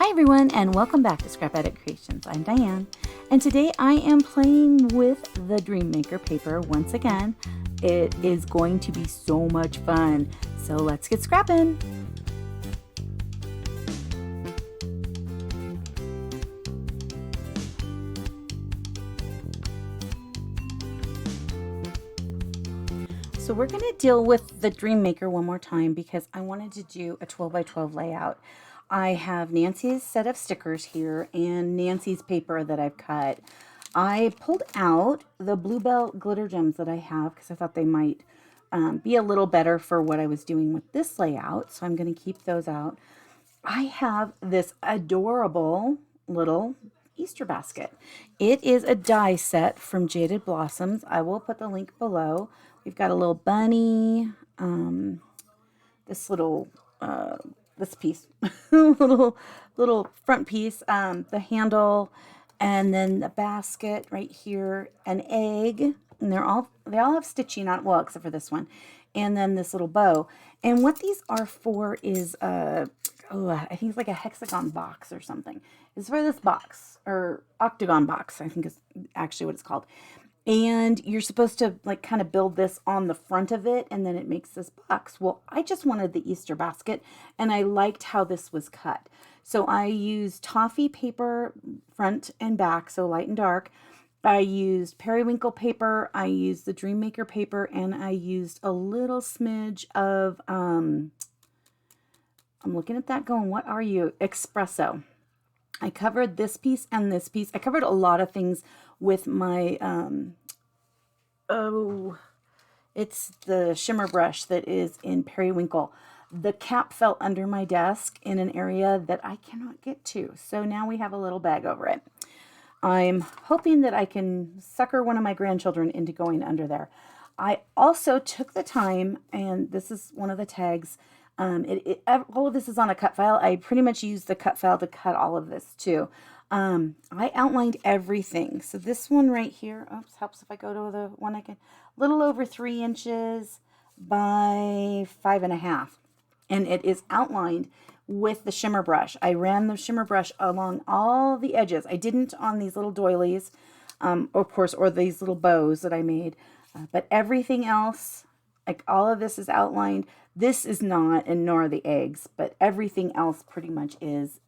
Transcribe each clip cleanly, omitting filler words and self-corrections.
Hi everyone, and welcome back to Scrap Edit Creations. I'm Diane, and today I am playing with the Dreammaker paper once again. It is going to be so much fun, so let's get scrapping. So we're going to deal with the Dreammaker one more time because I wanted to do a 12 by 12 layout. I have Nancy's set of stickers here and Nancy's paper that I've cut. I pulled out the Bluebell glitter gems that I have because I thought they might be a little better for what I was doing with this layout. So I'm going to keep those out. I have this adorable little Easter basket. It is a die set from Jaded Blossoms. I will put the link below. We've got a little bunny, this little, this piece, little front piece, the handle, and then the basket right here, an egg, and they all have stitching on, well, except for this one, and then this little bow. And what these are for is, I think it's like a hexagon box or something. It's for this box, or octagon box, I think is actually what it's called. And you're supposed to like kind of build this on the front of it, and then it makes this box. Well, I just wanted the Easter basket, and I liked how this was cut. So I used toffee paper front and back, so light and dark. I used periwinkle paper, I used the Dreammaker paper, and I used a little smidge of, I'm looking at that going, what are you? Espresso. I covered this piece and this piece. I covered a lot of things with my, it's the shimmer brush that is in Periwinkle. The cap fell under my desk in an area that I cannot get to. So now we have a little bag over it. I'm hoping that I can sucker one of my grandchildren into going under there. I also took the time, and this is one of the tags. All of this is on a cut file. I pretty much used the cut file to cut all of this too. I outlined everything. So this one right here, oops, helps if I go to the one I can, little over 3 inches by 5.5. And it is outlined with the shimmer brush. I ran the shimmer brush along all the edges. I didn't on these little doilies, of course, or these little bows that I made, but everything else, like all of this is outlined. This is not, and nor are the eggs, but everything else pretty much is,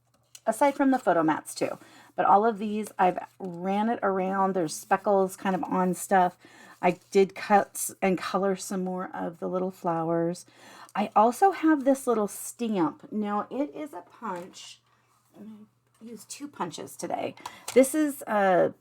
aside from the photo mats too. But all of these, I've ran it around. There's speckles kind of on stuff. I did cut and color some more of the little flowers. I also have this little stamp. Now it is a punch. I'm going to use 2 punches today. This is a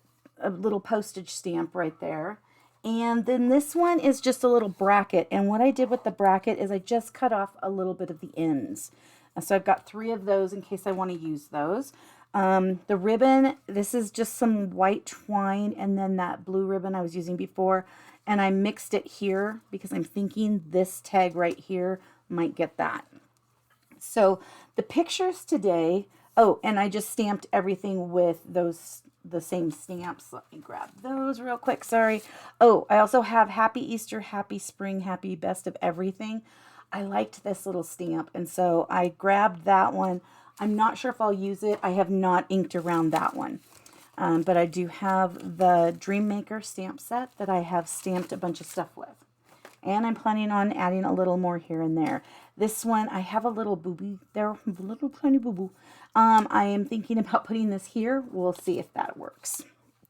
little postage stamp right there. And then this one is just a little bracket. And what I did with the bracket is I just cut off a little bit of the ends. So I've got 3 of those in case I want to use those. The ribbon, this is just some white twine and then that blue ribbon I was using before. And I mixed it here because I'm thinking this tag right here might get that. So the pictures today, oh, and I just stamped everything with the same stamps. Let me grab those real quick. Sorry. Oh, I also have Happy Easter, Happy Spring, Happy Best of Everything. I liked this little stamp, and so I grabbed that one. I'm not sure if I'll use it. I have not inked around that one. But I do have the Dreammaker stamp set that I have stamped a bunch of stuff with. And I'm planning on adding a little more here and there. This one, I have a little boo-boo there, a little tiny boo-boo. I am thinking about putting this here. We'll see if that works.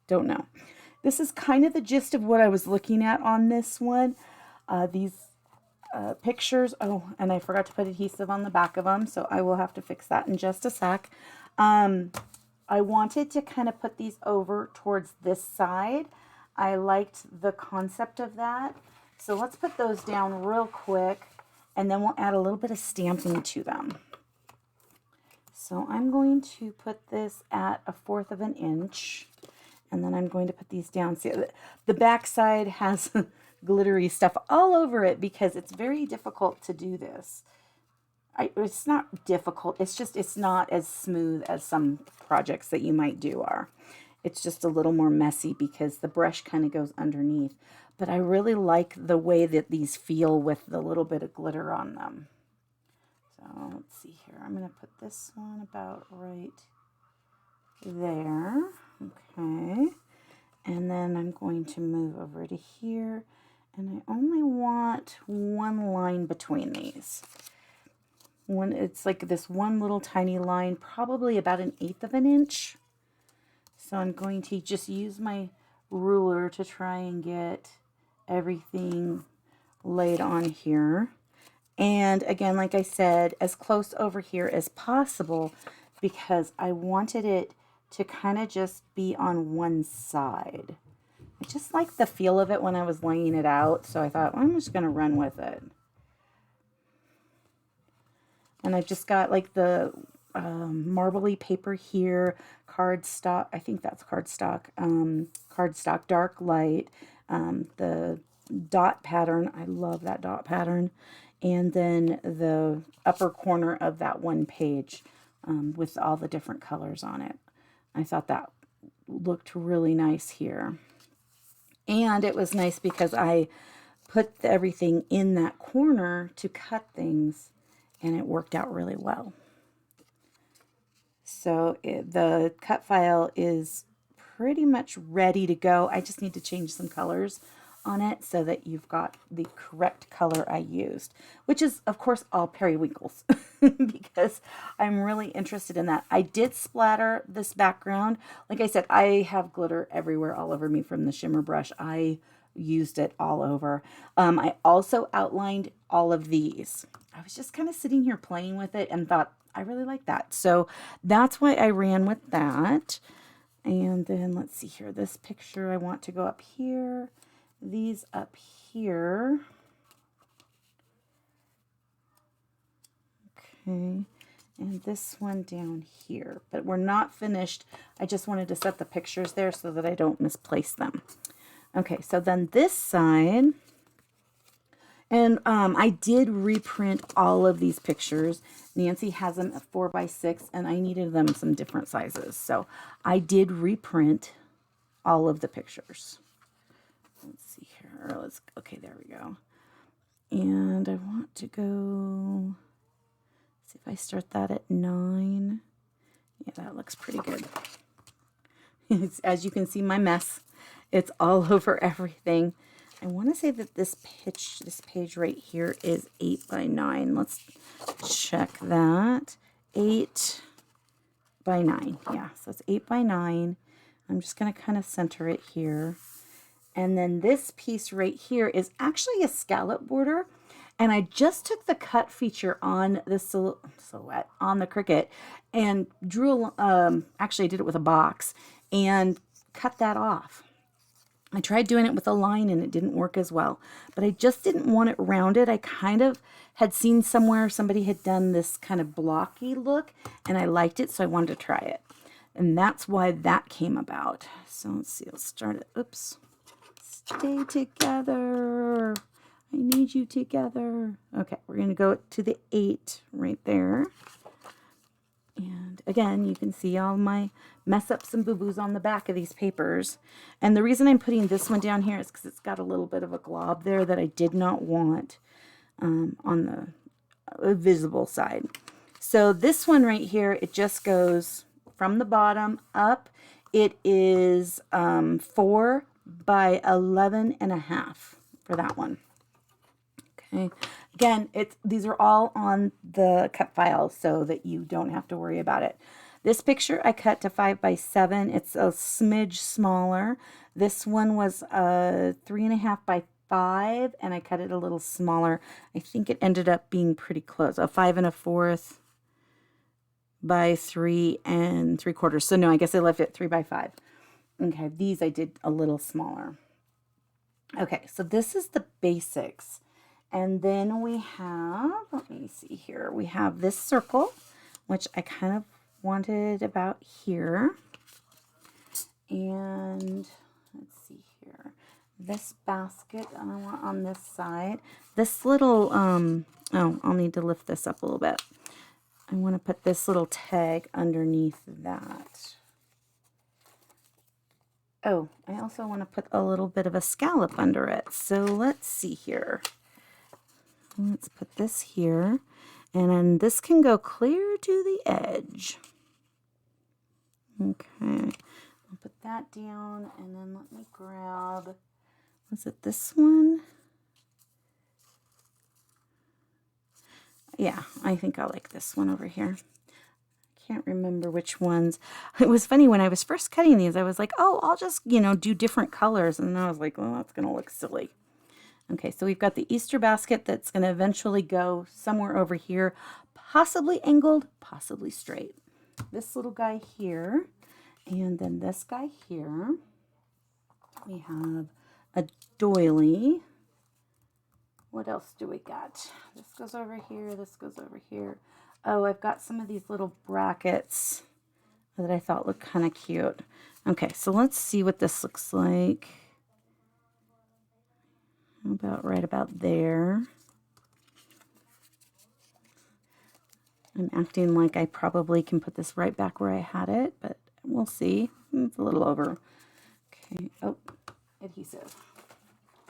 Don't know. This is kind of the gist of what I was looking at on this one. These pictures. Oh, and I forgot to put adhesive on the back of them, so I will have to fix that in just a sec. I wanted to kind of put these over towards this side. I liked the concept of that. So let's put those down real quick, and then we'll add a little bit of stamping to them. So I'm going to put this at 1/4 of an inch, and then I'm going to put these down. See, the back side has glittery stuff all over it because it's very difficult to do this. It's not difficult. It's just, it's not as smooth as some projects that you might do are. It's just a little more messy because the brush kind of goes underneath. But I really like the way that these feel with the little bit of glitter on them. So let's see here. I'm going to put this one about right there. Okay. And then I'm going to move over to here. And I only want one line between these. It's like this one little tiny line, probably about 1/8 of an inch. So I'm going to just use my ruler to try and get everything laid on here. And again, like I said, as close over here as possible because I wanted it to kind of just be on one side. I just like the feel of it when I was laying it out, so I thought, well, I'm just going to run with it. And I've just got like the marbly paper here, cardstock, I think that's cardstock, cardstock dark light, the dot pattern, I love that dot pattern, and then the upper corner of that one page with all the different colors on it. I thought that looked really nice here. And it was nice because I put everything in that corner to cut things, and it worked out really well. So the cut file is pretty much ready to go. I just need to change some colors on it so that you've got the correct color I used, which is of course all periwinkles because I'm really interested in that. I did splatter this background. Like I said, I have glitter everywhere all over me from the shimmer brush. I used it all over. I also outlined all of these. I was just kind of sitting here playing with it and thought I really like that. So that's why I ran with that. And then let's see here, this picture I want to go up here. These up here. Okay, and this one down here, but we're not finished. I just wanted to set the pictures there so that I don't misplace them. Okay, so then this side, and I did reprint all of these pictures. Nancy has them at 4x6, and I needed them some different sizes, so I did reprint all of the pictures. Let's see here. Okay, there we go. And I want to go, see if I start that at 9. Yeah, that looks pretty good. As you can see, my mess. It's all over everything. I want to say that this page right here is 8x9. Let's check that. 8x9. Yeah, so it's 8x9. I'm just going to kind of center it here. And then this piece right here is actually a scallop border. And I just took the cut feature on the silhouette, on the Cricut, and drew, actually I did it with a box, and cut that off. I tried doing it with a line and it didn't work as well. But I just didn't want it rounded. I kind of had seen somewhere somebody had done this kind of blocky look, and I liked it, so I wanted to try it. And that's why that came about. So let's see, let's start it. Oops. Stay together. I need you together. Okay, we're going to go to the 8 right there. And again, you can see all my mess ups and boo-boos on the back of these papers. And the reason I'm putting this one down here is because it's got a little bit of a glob there that I did not want on the visible side. So this one right here, it just goes from the bottom up. It is 4 by 11.5 for that one. Okay, again, these are all on the cut file so that you don't have to worry about it. This picture I cut to 5x7. It's a smidge smaller. This one was 3.5 by 5, and I cut it a little smaller. I think it ended up being pretty close. A 5 1/4 by 3 3/4. So no, I guess I left it 3 by 5. Okay, these I did a little smaller. Okay, so this is the basics. And then we have, let me see here, we have this circle, which I kind of wanted about here. And let's see here, this basket I want on this side. This little, oh, I'll need to lift this up a little bit. I want to put this little tag underneath that. Oh, I also want to put a little bit of a scallop under it. So let's see here. Let's put this here. And then this can go clear to the edge. Okay, I'll put that down, and then let me grab, was it this one? Yeah, I think I like this one over here. Can't remember which ones. It was funny when I was first cutting these, I was like, oh, I'll just, you know, do different colors. And then I was like, well, that's going to look silly. Okay, so we've got the Easter basket that's going to eventually go somewhere over here, possibly angled, possibly straight. This little guy here, and then this guy here. We have a doily. What else do we got? This goes over here, this goes over here. Oh, I've got some of these little brackets that I thought looked kind of cute. Okay, so let's see what this looks like. About right about there. I'm acting like I probably can put this right back where I had it, but we'll see. It's a little over. Okay, oh, adhesive.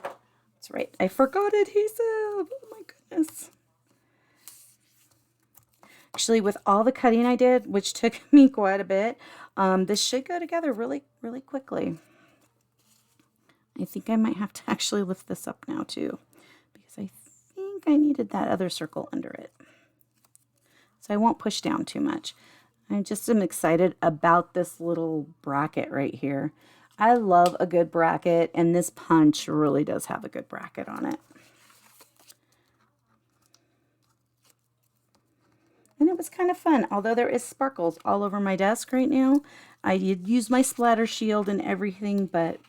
That's right, I forgot adhesive. Oh my goodness. Actually, with all the cutting I did, which took me quite a bit, this should go together really, really quickly. I think I might have to actually lift this up now too, because I think I needed that other circle under it. So I won't push down too much. I just am excited about this little bracket right here. I love a good bracket, and this punch really does have a good bracket on it. And it was kind of fun, although there is sparkles all over my desk right now. I did use my splatter shield and everything, but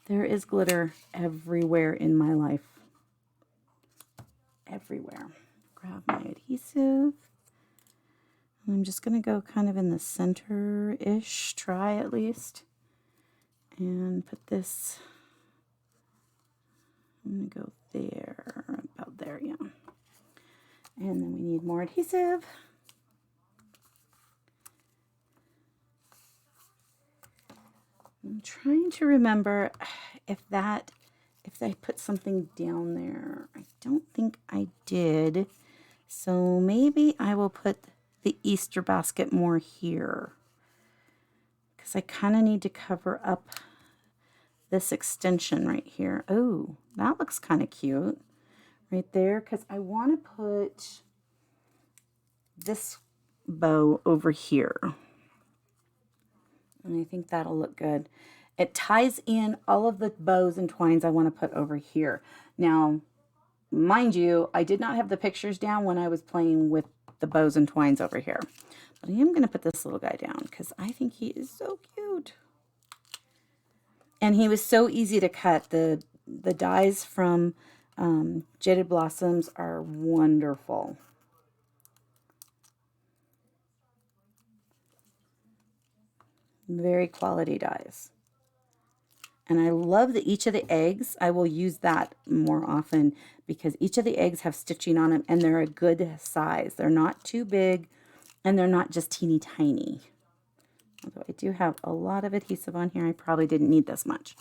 there is glitter everywhere in my life. Everywhere. Grab my adhesive. I'm just going to go kind of in the center-ish, try at least. And put this, I'm going to go there, about there, yeah. And then we need more adhesive. I'm trying to remember if I put something down there. I don't think I did. So maybe I will put the Easter basket more here, because I kind of need to cover up this extension right here. Oh, that looks kind of cute right there, because I want to put this bow over here. And I think that'll look good. It ties in all of the bows and twines I want to put over here. Now, mind you, I did not have the pictures down when I was playing with the bows and twines over here. But I am going to put this little guy down because I think he is so cute. And he was so easy to cut. The dies from Jaded Blossoms are wonderful. Very quality dies. And I love that each of the eggs, I will use that more often because each of the eggs have stitching on them and they're a good size. They're not too big and they're not just teeny tiny. Although I do have a lot of adhesive on here, I probably didn't need this much.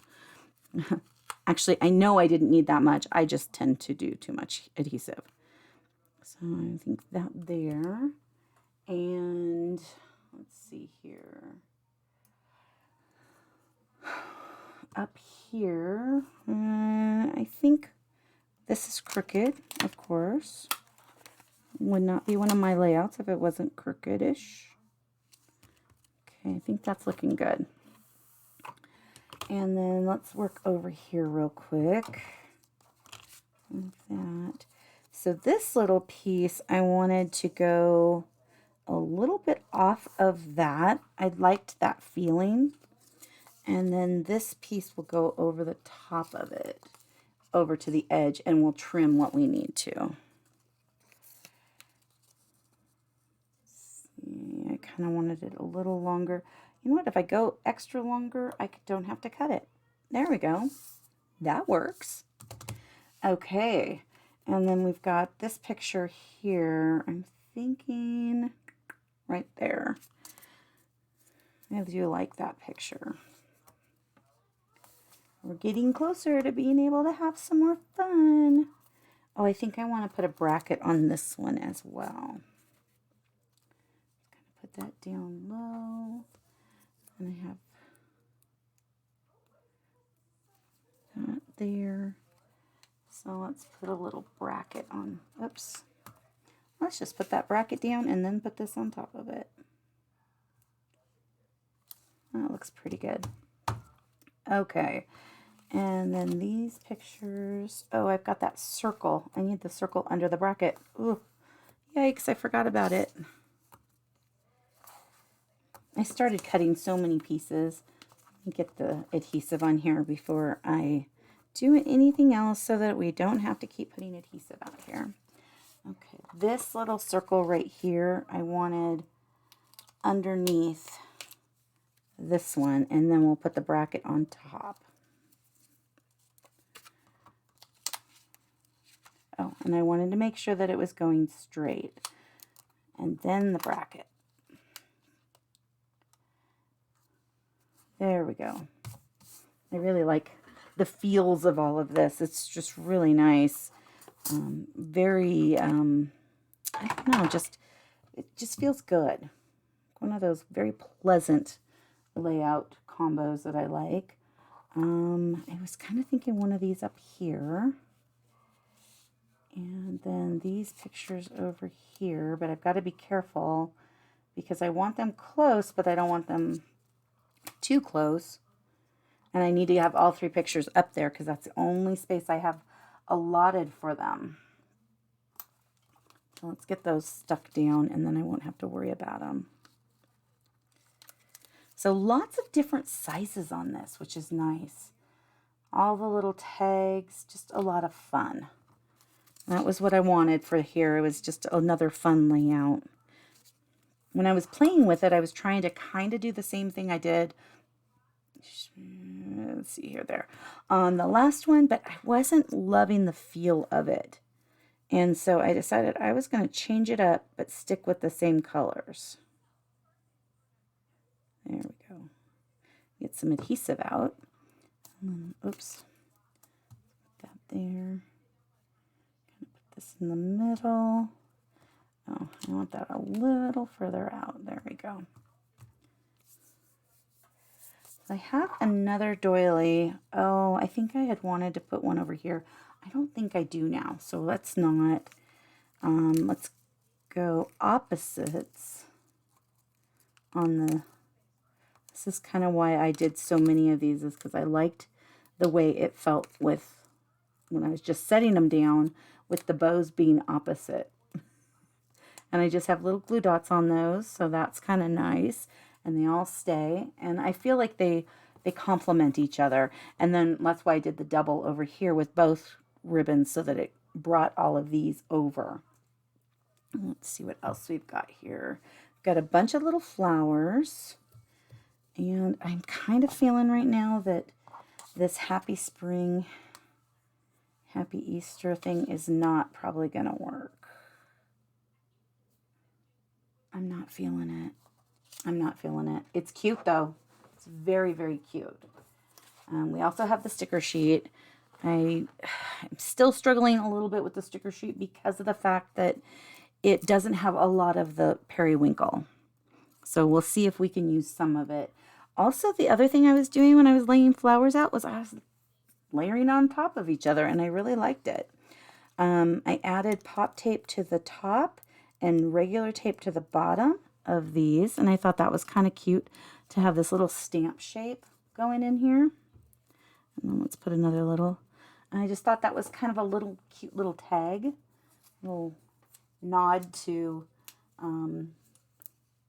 Actually, I know I didn't need that much. I just tend to do too much adhesive. So I think that there. And let's see here. Up here, I think this is crooked, of course. Would not be one of my layouts if it wasn't crooked-ish. Okay, I think that's looking good. And then let's work over here real quick. Like that. So this little piece, I wanted to go a little bit off of that. I liked that feeling. And then this piece will go over the top of it, over to the edge, and we'll trim what we need to. See, I kind of wanted it a little longer. You know what? If I go extra longer, I don't have to cut it. There we go. That works. Okay. And then we've got this picture here. I'm thinking right there. I do like that picture. We're getting closer to being able to have some more fun. Oh, I think I want to put a bracket on this one as well. put that down low. And I have that there. So let's put a little bracket on. Oops. Let's just put that bracket down and then put this on top of it. That looks pretty good. Okay. And then these pictures. Oh, I've got that circle. I need the circle under the bracket. Ooh, yikes, I forgot about it. I started cutting so many pieces. Let me get the adhesive on here before I do anything else so that we don't have to keep putting adhesive out here. Okay, this little circle right here, I wanted underneath this one, and then we'll put the bracket on top. Oh, and I wanted to make sure that it was going straight, and then the bracket. There we go. I really like the feels of all of this. It's just really nice. Very, I don't know, it just feels good. One of those very pleasant layout combos that I like. I was kind of thinking one of these up here. And then these pictures over here, but I've got to be careful because I want them close, but I don't want them too close. And I need to have all three pictures up there because that's the only space I have allotted for them. So let's get those stuck down and then I won't have to worry about them. So lots of different sizes on this, which is nice. All the little tags, just a lot of fun. That was what I wanted for here. It was just another fun layout. When I was playing with it, I was trying to kind of do the same thing I did. Let's see here, there. On the last one, but I wasn't loving the feel of it. And so I decided I was going to change it up, but stick with the same colors. There we go. Get some adhesive out. Oops. Put that there. Put this in the middle. Oh, I want that a little further out. There we go. I have another doily. Oh, I think I had wanted to put one over here. I don't think I do now, so let's not. Let's go opposites on the. This is kind of why I did so many of these, is because I liked the way it felt with when I was just setting them down with the bows being opposite. And I just have little glue dots on those, so that's kind of nice. And they all stay. And I feel like they complement each other. And then that's why I did the double over here with both ribbons so that it brought all of these over. Let's see what else we've got here. Got a bunch of little flowers. And I'm kind of feeling right now that this happy spring, happy Easter thing is not probably going to work. I'm not feeling it. I'm not feeling it. It's cute though. It's very, very cute. We also have the sticker sheet. I'm still struggling a little bit with the sticker sheet because of the fact that it doesn't have a lot of the periwinkle. So we'll see if we can use some of it. Also, the other thing I was doing when I was laying flowers out was I was layering on top of each other, and I really liked it. I added pop tape to the top and regular tape to the bottom of these, and I thought that was kind of cute to have this little stamp shape going in here. And then let's put another little, and I just thought that was kind of a little cute little tag, little nod to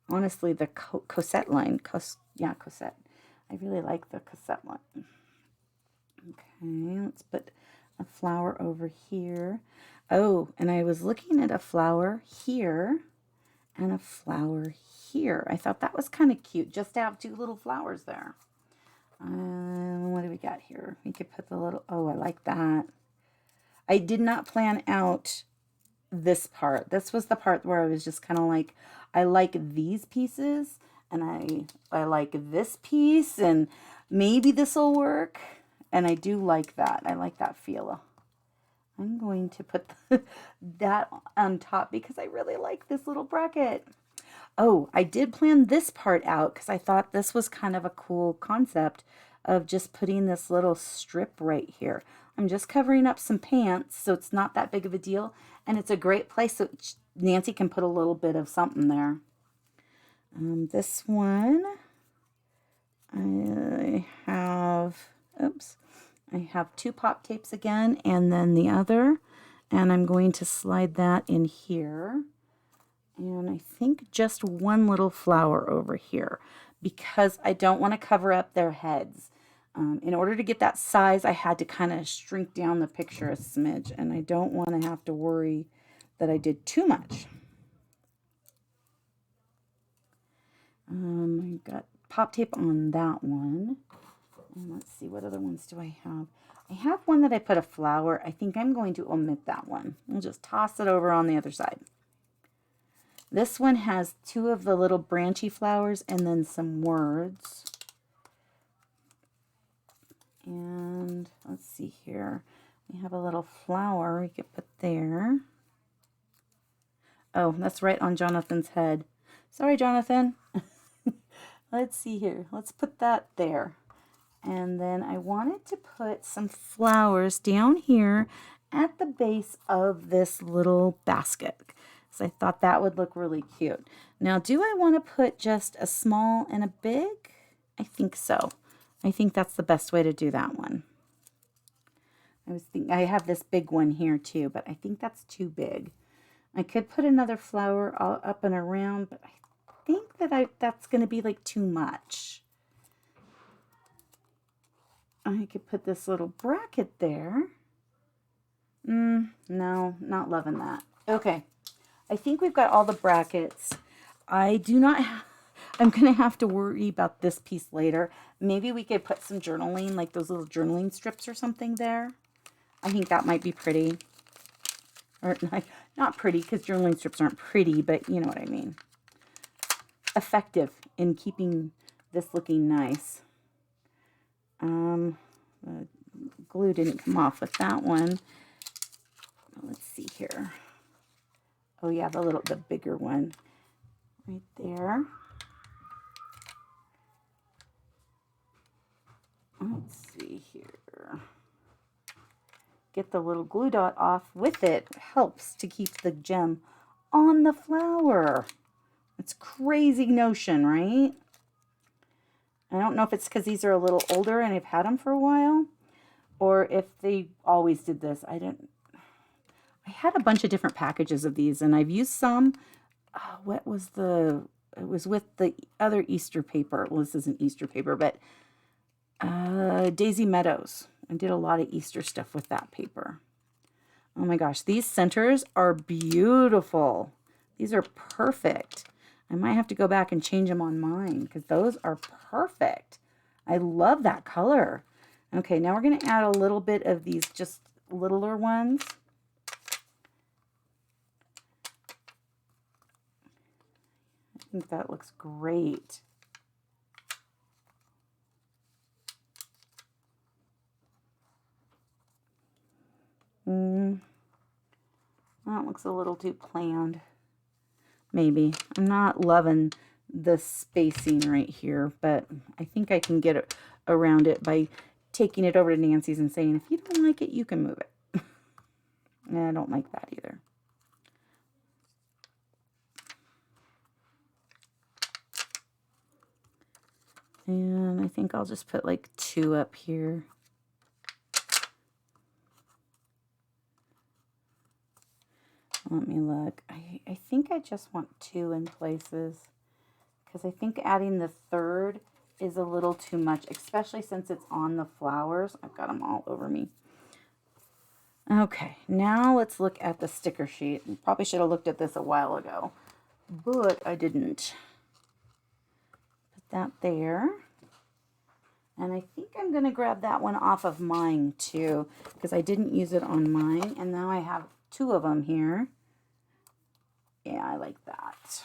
honestly the Cosette line. Yeah, Cosette. I really like the Cosette line. Okay, let's put a flower over here. Oh, and I was looking at a flower here and a flower here. I thought that was kind of cute just to have two little flowers there. What do we got here? We could put the little, oh, I like that. I did not plan out this part. This was the part where I was just kind of like, I like these pieces and I like this piece and maybe this will work. And I do like that. I like that feel. I'm going to put that on top because I really like this little bracket. Oh, I did plan this part out because I thought this was kind of a cool concept of just putting this little strip right here. I'm just covering up some pants, so it's not that big of a deal. And it's a great place so Nancy can put a little bit of something there. This one, I have, oops, I have 2 pop tapes again, and then the other, and I'm going to slide that in here. And I think just one little flower over here because I don't want to cover up their heads. In order to get that size, I had to kind of shrink down the picture a smidge, and I don't want to have to worry that I did too much. I got pop tape on that one. And let's see, what other ones do I have? I have one that I put a flower. I think I'm going to omit that one. I'll just toss it over on the other side. This one has 2 of the little branchy flowers and then some words. And let's see here. We have a little flower we could put there. Oh, that's right on Jonathan's head. Sorry, Jonathan. Let's see here. Let's put that there. And then I wanted to put some flowers down here at the base of this little basket. So I thought that would look really cute. Now, do I want to put just a small and a big? I think so. I think that's the best way to do that one. I was thinking I have this big one here too, but I think that's too big. I could put another flower all up and around, but I think that that's going to be like too much. I could put this little bracket there. No, not loving that. Okay, I think we've got all the brackets. I do not have, I'm going to have to worry about this piece later. Maybe we could put some journaling, like those little journaling strips or something there. I think that might be pretty. Or not pretty, because journaling strips aren't pretty, but you know what I mean. Effective in keeping this looking nice. The glue didn't come off with that one. Let's see here. Oh yeah, the bigger one right there. Let's see here. Get the little glue dot off with it. Helps to keep the gem on the flower. It's crazy notion, right? I don't know if it's because these are a little older and I've had them for a while, or if they always did this. I had a bunch of different packages of these, and I've used some. It was with the other Easter paper. Well, this isn't Easter paper, but Daisy Meadows. I did a lot of Easter stuff with that paper. Oh my gosh, these centers are beautiful. These are perfect. I might have to go back and change them on mine because those are perfect. I love that color. Okay, now we're going to add a little bit of these just littler ones. I think that looks great. That looks a little too planned. Maybe. I'm not loving the spacing right here, but I think I can get around it by taking it over to Nancy's and saying, if you don't like it, you can move it. And I don't like that either. And I think I'll just put like 2 up here. Let me look. I think I just want 2 in places because I think adding the 3rd is a little too much, especially since it's on the flowers. I've got them all over me. Okay, now let's look at the sticker sheet. Probably should have looked at this a while ago, but I didn't. Put that there. And I think I'm going to grab that one off of mine too, because I didn't use it on mine. And now I have 2 of them here. Yeah, I like that.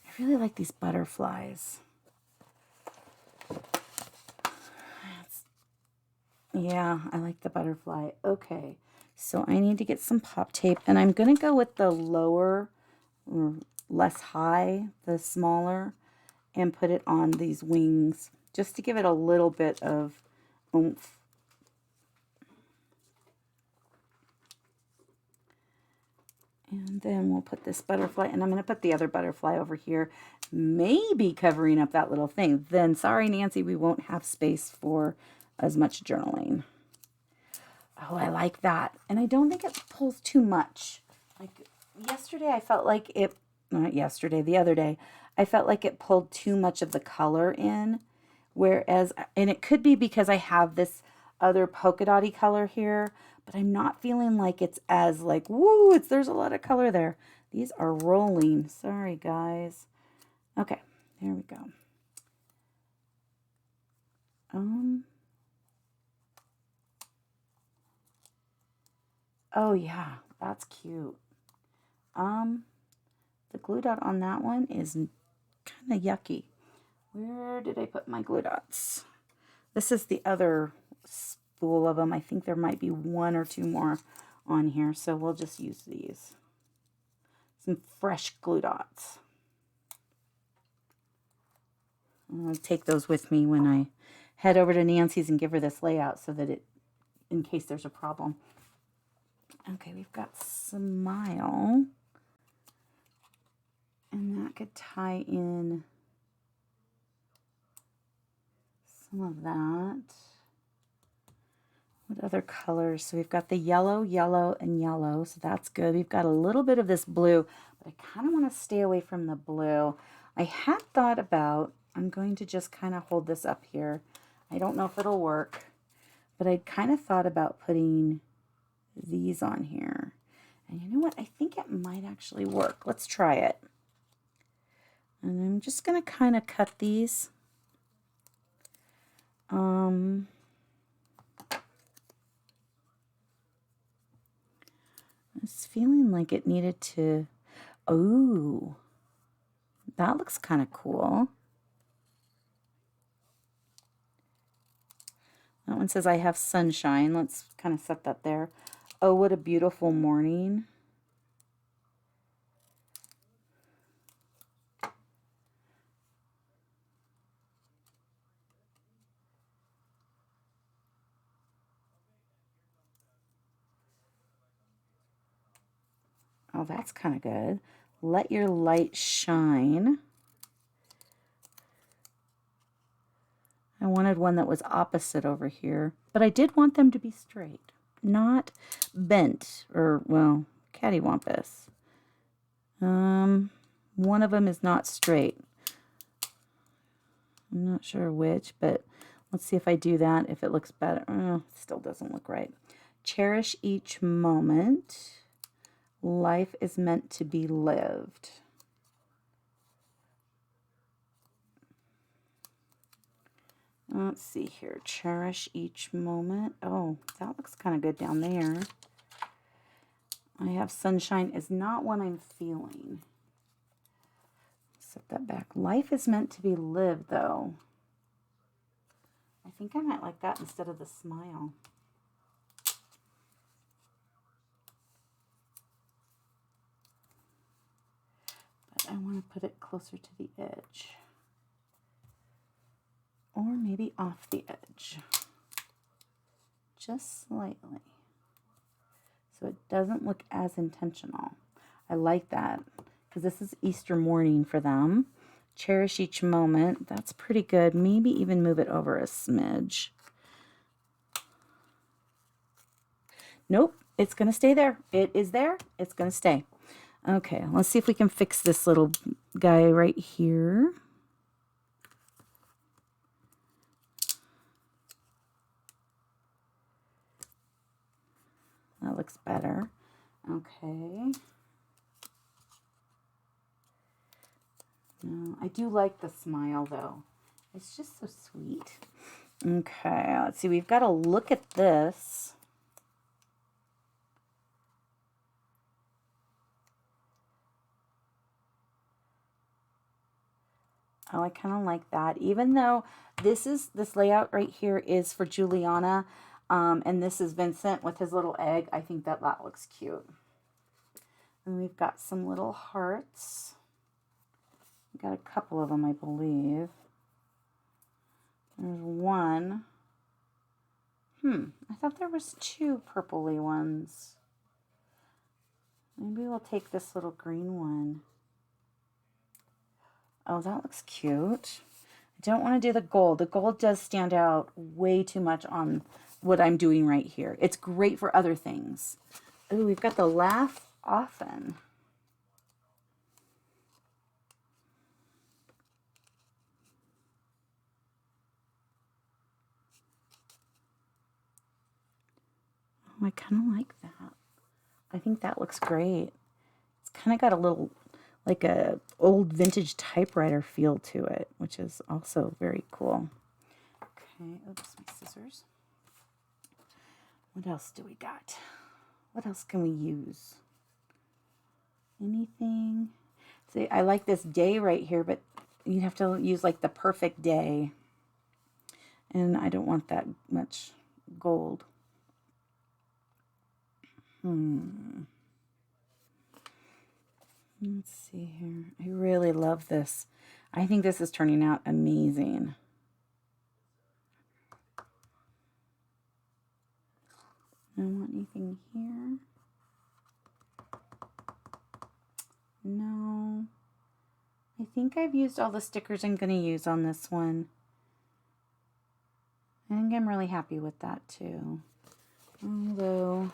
I really like these butterflies. Yeah, I like the butterfly. Okay, so I need to get some pop tape, and I'm going to go with the lower less high, the smaller, and put it on these wings just to give it a little bit of oomph. And then we'll put this butterfly, and I'm going to put the other butterfly over here, maybe covering up that little thing. Then, sorry, Nancy, we won't have space for as much journaling. Oh, I like that. And I don't think it pulls too much. Like yesterday, I felt like it, not yesterday, the other day, I felt like it pulled too much of the color in. Whereas, and it could be because I have this other polka dotty color here, but I'm not feeling like it's as like, woo, there's a lot of color there. These are rolling. Sorry, guys. Okay, there we go. Oh yeah, that's cute. The glue dot on that one is kind of yucky. Where did I put my glue dots? This is the other spool of them. I think there might be one or two more on here, so we'll just use these. Some fresh glue dots. I'll take those with me when I head over to Nancy's and give her this layout so that in case there's a problem. Okay, we've got Smile. And that could tie in some of that. What other colors? So we've got the yellow, yellow, and yellow. So that's good. We've got a little bit of this blue, but I kind of want to stay away from the blue. I had thought about, I'm going to just kind of hold this up here. I don't know if it'll work, but I kind of thought about putting these on here. And you know what? I think it might actually work. Let's try it. And I'm just going to kind of cut these. It's feeling like it needed to, oh, that looks kind of cool. That one says I have sunshine. Let's kind of set that there. Oh, what a beautiful morning. Oh, that's kind of good. Let your light shine. I wanted one that was opposite over here, but I did want them to be straight, not bent or, well, cattywampus. One of them is not straight. I'm not sure which, but let's see if I do that, if it looks better. It still doesn't look right. Cherish each moment. Life is meant to be lived. Let's see here. Cherish each moment. Oh, that looks kind of good down there. I have sunshine is not what I'm feeling. Set that back. Life is meant to be lived, though. I think I might like that instead of the smile. I want to put it closer to the edge. Or maybe off the edge. Just slightly. So it doesn't look as intentional. I like that because this is Easter morning for them. Cherish each moment. That's pretty good. Maybe even move it over a smidge. Nope, it's going to stay there. It is there. It's going to stay. Okay, let's see if we can fix this little guy right here. That looks better. Okay. No, I do like the smile, though. It's just so sweet. Okay, let's see. We've got to look at this. Oh, I kind of like that. Even though this layout right here is for Juliana, and this is Vincent with his little egg, I think that looks cute. And we've got some little hearts. Got a couple of them, I believe. There's one. I thought there was two purpley ones. Maybe we'll take this little green one. Oh, that looks cute. I don't want to do the gold. The gold does stand out way too much on what I'm doing right here. It's great for other things. Oh, we've got the laugh often. I kind of like that. I think that looks great. It's kind of got a little, like a old vintage typewriter feel to it, which is also very cool. Okay, oops, my scissors. What else do we got? What else can we use? Anything? See, I like this day right here, but you have to use like the perfect day. And I don't want that much gold. Let's see here. I really love this. I think this is turning out amazing. I don't want anything here. No. I think I've used all the stickers I'm going to use on this one. I think I'm really happy with that too. Although...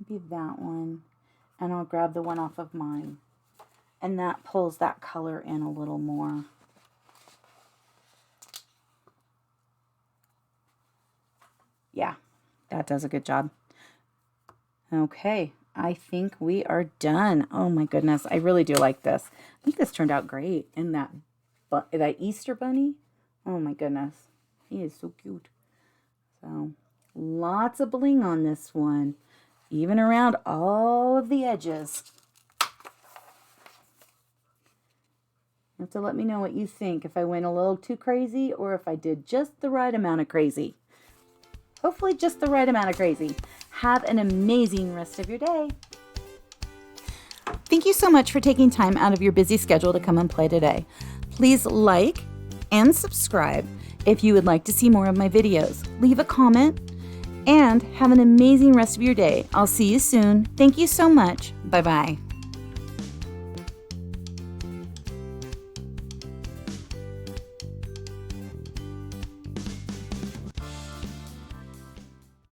maybe that one, and I'll grab the one off of mine, and that pulls that color in a little more. Yeah, that does a good job. Okay, I think we are done. Oh my goodness, I really do like this. I think this turned out great. And that Easter bunny, oh my goodness, he is so cute. So lots of bling on this one, even around all of the edges. You have to let me know what you think, if I went a little too crazy or if I did just the right amount of crazy. Hopefully just the right amount of crazy. Have an amazing rest of your day. Thank you so much for taking time out of your busy schedule to come and play today. Please like and subscribe if you would like to see more of my videos. Leave a comment. And have an amazing rest of your day. I'll see you soon. Thank you so much. Bye-bye.